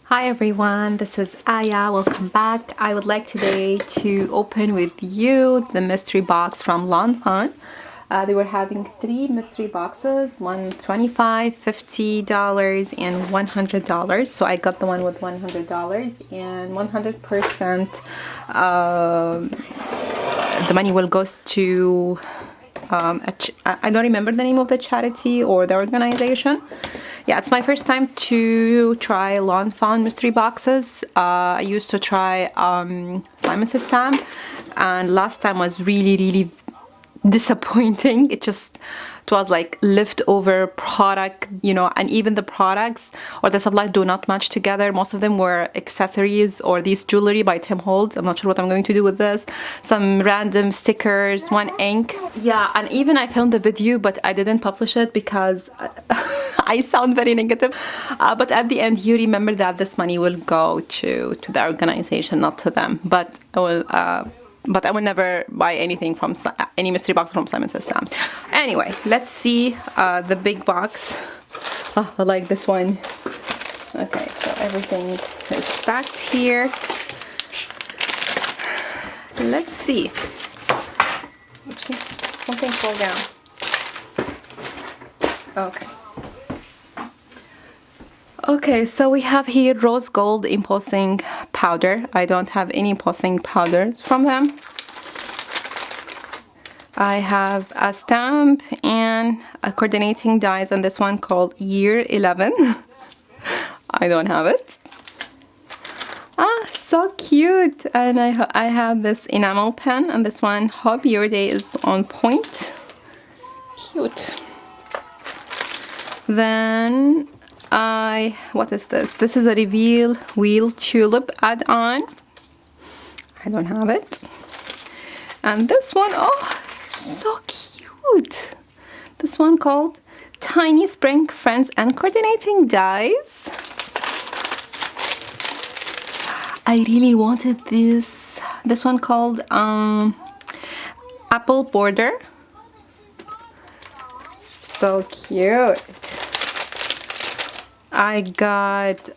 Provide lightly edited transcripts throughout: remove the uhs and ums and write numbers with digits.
Hi everyone, this is Aya. Welcome back. I would like today to open with you the mystery box from Fawn. They were having 3 mystery boxes, one $25, $50, and $100. So I got the one with $100 and 100% the money will go to I don't remember the name of the charity or the organization. Yeah, it's my first time to try Fawn mystery boxes. I used to try Simon Says Stamp, and last time was really disappointing. It was like leftover product, you know, and even the products or the supplies do not match together. Most of them were accessories or these jewelry by Tim Holtz. I'm not sure what I'm going to do with this. Some random stickers, one ink. Yeah, and even I filmed the video, but I didn't publish it because I sound very negative. But at the end, you remember that this money will go to the organization, not to them. But I will never buy anything from any mystery box from Simon Says Stamps. Anyway, let's see the big box. Oh, I like this one. Okay, so everything is stacked here. Let's see. Oopsie, something fall down. Okay. Okay, so we have here rose gold embossing powder. I don't have any embossing powders from them. I have a stamp and a coordinating dies on this one called Year 11. I don't have it. Ah, so cute. And I have this enamel pen and this one, hope your day is on point. Cute. Then what is this? This is a reveal wheel tulip add-on. I don't have it. And this one, oh, so cute. This one called Tiny Spring Friends and Coordinating Dies. I really wanted this. This one called Apple Border. So cute. I got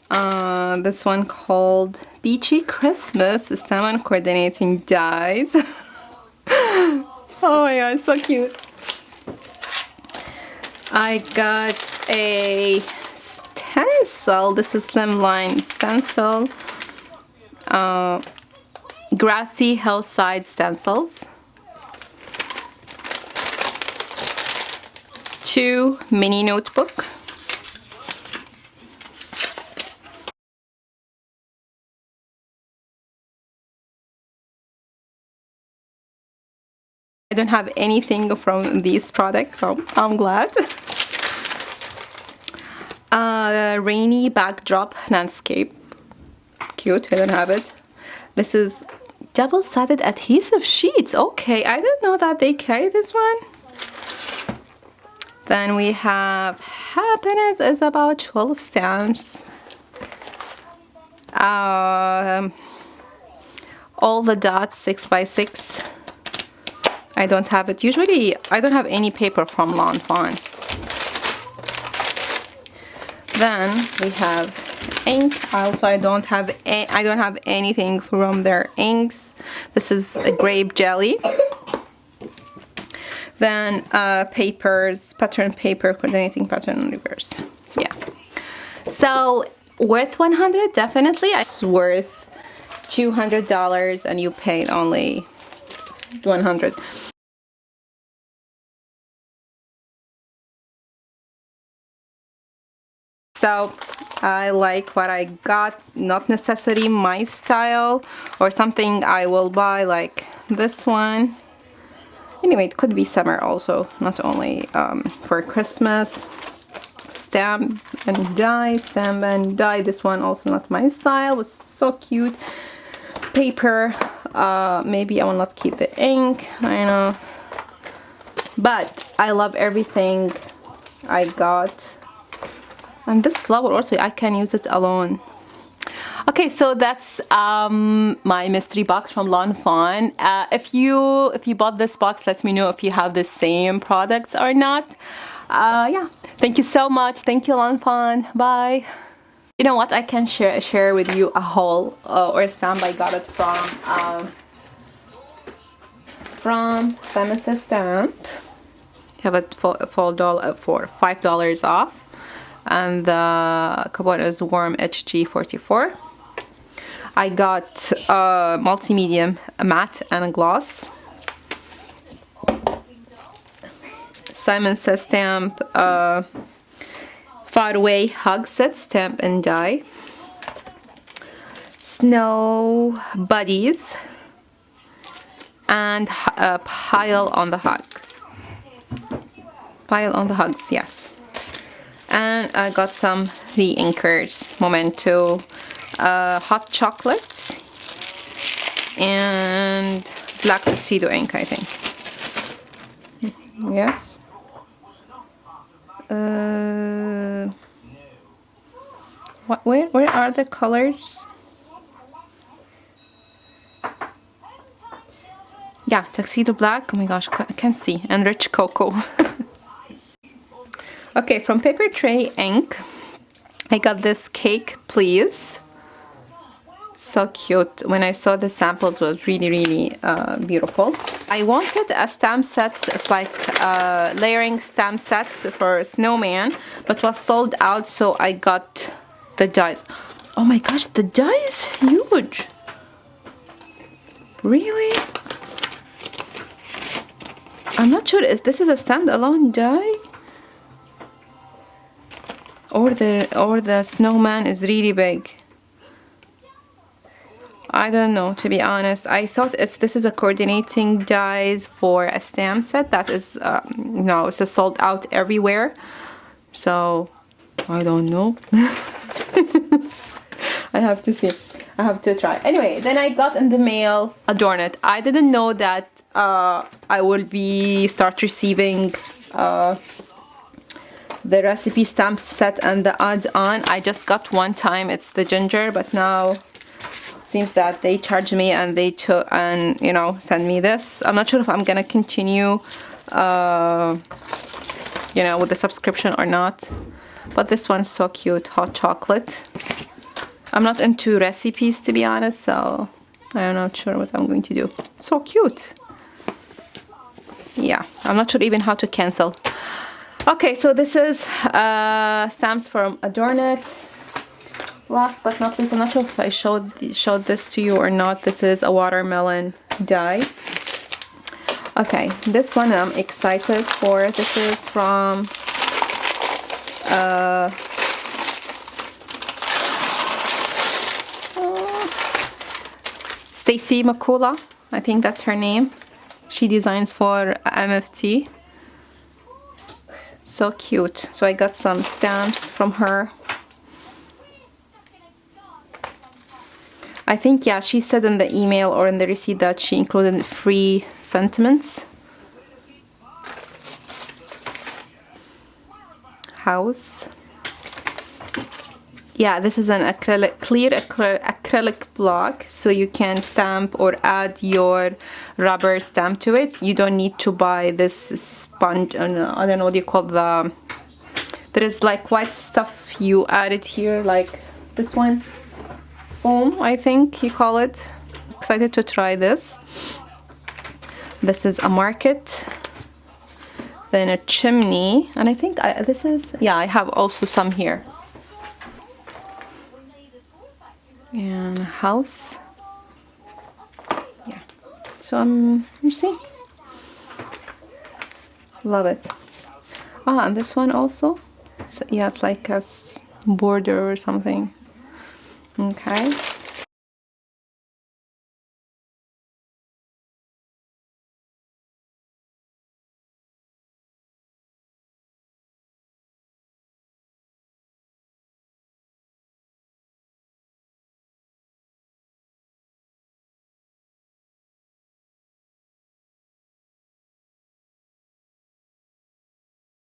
this one called Beachy Christmas Stamp and Coordinating Dies. Oh my god, so cute. I got a stencil. This is slimline stencil. Grassy hillside stencils. 2 mini notebook. I don't have anything from these products, so I'm glad. Rainy backdrop landscape. Cute, I don't have it. This is double-sided adhesive sheets. Okay, I didn't know that they carry this one. Then we have Happiness is about 12 stamps. All the dots 6x6. I don't have it. Usually, I don't have any paper from Fawn. Then we have ink. Also, I don't have anything from their inks. This is a grape jelly. Then papers, pattern paper, coordinating pattern reverse. Yeah. So worth 100, definitely. It's worth $200, and you paid only 100. So I like what I got, not necessarily my style or something I will buy, like this one. Anyway, it could be summer also, not only for Christmas. Stamp and die, stamp and die. This one also not my style, was so cute. Paper, maybe I will not keep the ink, I know. But I love everything I got. And this flower also, I can use it alone. Okay, so that's my mystery box from Fawn. If you bought this box, let me know if you have the same products or not. Yeah, thank you so much. Thank you, Fawn. Bye. You know what? I can share with you a haul or a stamp. I got it from Famous Stamp. Have it for $5 off, and the coupon is Warm HG44. I got multi-medium, a matte and a gloss. Simon Says Stamp Far Away Hug Set, stamp and die. Snow Buddies and Pile on the Hug. Pile on the Hugs, yes. And I got some re-inkers, Memento, Hot Chocolate, and Black Tuxedo ink, I think. Yes. Where are the colors? Yeah, Tuxedo Black. Oh my gosh, I can't see. And Rich Cocoa. Okay, from Paper Tray Ink, I got this Cake Please. So cute. When I saw the samples, it was really beautiful. I wanted a stamp set. It's like a layering stamp set for snowman, but was sold out, so I got the dies. Oh my gosh, the die is huge. Really? I'm not sure if this is a standalone die, or the snowman is really big. I don't know, to be honest. I thought this is a coordinating dies for a stamp set that is no, it's just sold out everywhere, so I don't know. I have to see. I have to try. Anyway, then I got in the mail Adorn It. I didn't know that I will start receiving the recipe stamp set and the add-on. I just got one time. It's the ginger, but now seems that they charge me and they you know, send me this. I'm not sure if I'm gonna continue you know, with the subscription or not, but this one's so cute. Hot chocolate. I'm not into recipes, to be honest, so I'm not sure what I'm going to do. So cute. Yeah, I'm not sure even how to cancel. Okay, so this is stamps from Adorn It. Last but not least, I'm not sure if I showed this to you or not. This is a watermelon die. Okay, this one I'm excited for. This is from Stacy Makula. I think that's her name. She designs for MFT. So cute. So I got some stamps from her. I think, yeah, she said in the email or in the receipt that she included free sentiments. House. Yeah, this is an clear acrylic block, so you can stamp or add your rubber stamp to it. You don't need to buy this sponge, I don't know what you call the, there is like white stuff you add it here, like this one. Foam, I think you call it. Excited to try this. This is a market, then a chimney, and I think this is, yeah, I have also some here. And a house. Yeah. So you see, love it. Ah, and this one also. So, yeah, it's like a border or something. Okay,